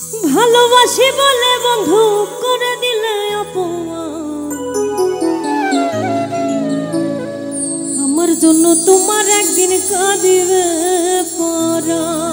ভালোবাসি বলে বন্ধু করে দিলে অপমান, আমার জন্য তোমার একদিন কাঁদিবে পরাণ।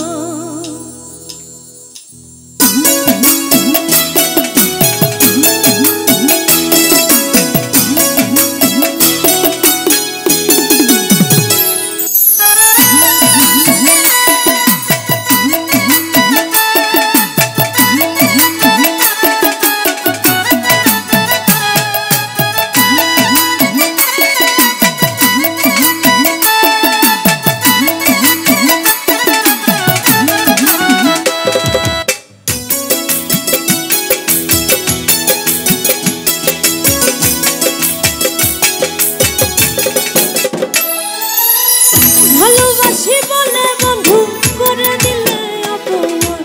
ভালোবাসি বলে বন্ধু করে দিলে অপমান,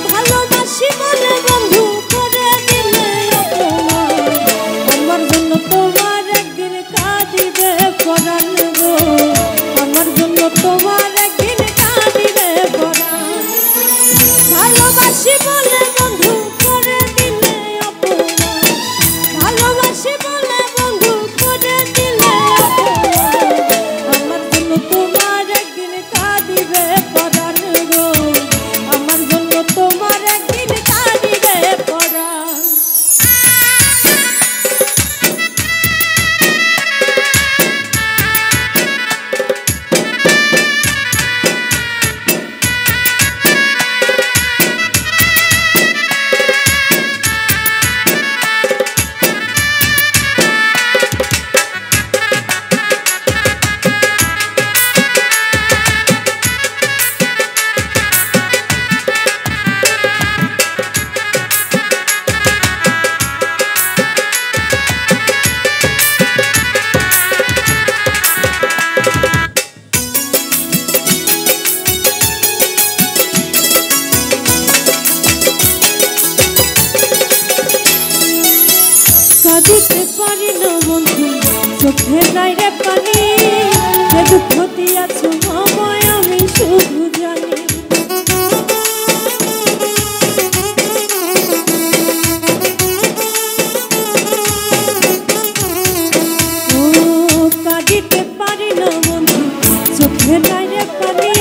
ভালোবাসি বলে বন্ধু করে দিলে অপমান, আমার জন্য তোমার একদিন কাঁদিবে পরাণ গো, আমার জন্য তোমার একদিন কাঁদিবে পরাণ। ভালোবাসি বলে বন্ধু করে দিলে অপমান, ভালোবাসি বলে বন্ধু করে দিলে অপমান, আমার জন্য তোমার একদিন কাঁদিবে পরাণ গো, আমার জন্য তোমার একদিন কাঁদিবে পরাণ। কাঁদিতে পারি না বন্ধু, চোখে নাই রে পানি, যে দুঃখ দিয়াছ আমায় আমি শুধু জানি। ও কাঁদিতে পারি না বন্ধু, চোখে নাই রে পানি,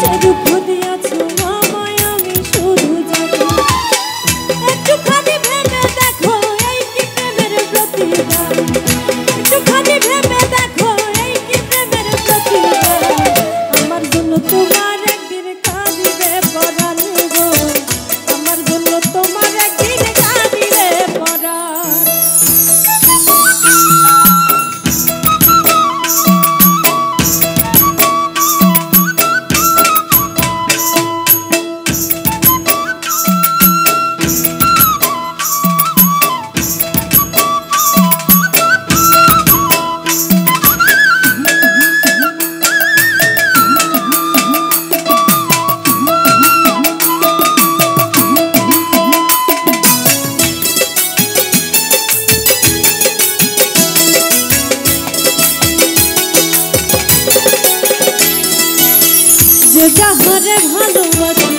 যে দুঃখ দিয়াছ আমায় আমি শুধু জানি। একটুখানি ভেবে দেখো এই কি প্রেমের প্রতিদান, একটুখানি ভেবে দেখো এই কি প্রেমের প্রতিদান, আমার জন্য তোমার একদিন কাঁদিবে পরাণ গো, আমার জন্য তোমার একদিন কাঁদিবে পরাণ। যে যাহারে ভালোবাসি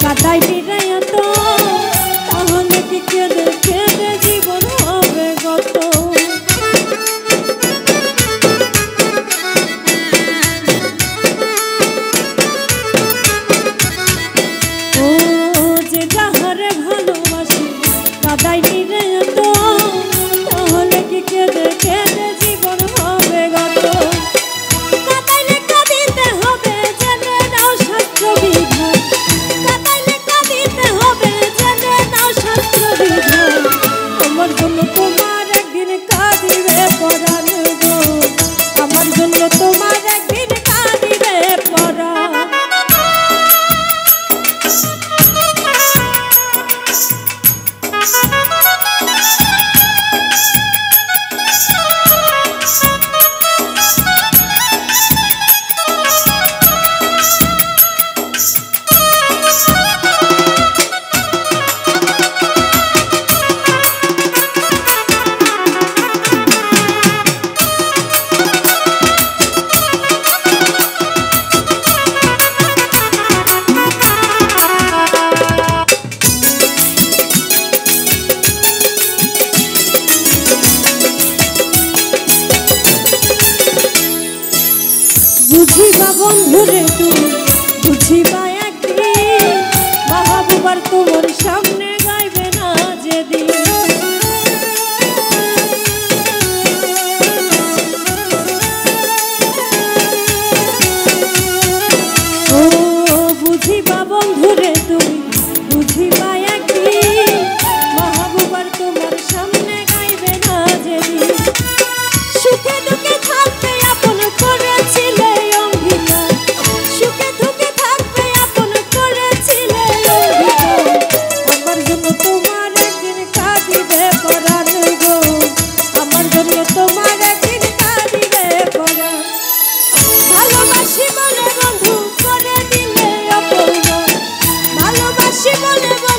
কাদাই দিরাইয়া তো, তাহলে কি কেঁদে কেঁদে জীবন হবে গত। ও যে যাহারে ভালোবাসি কাদাই দিরাইয়া তো, তাহলে কি কেঁদে কেঁদে জীবন হবে গত। কাদাইলে কাঁদিতে হবে জেনে নাও শাস্ত্র বিধান, কাদাইলে কাঁদিতে হবে জেনে বলে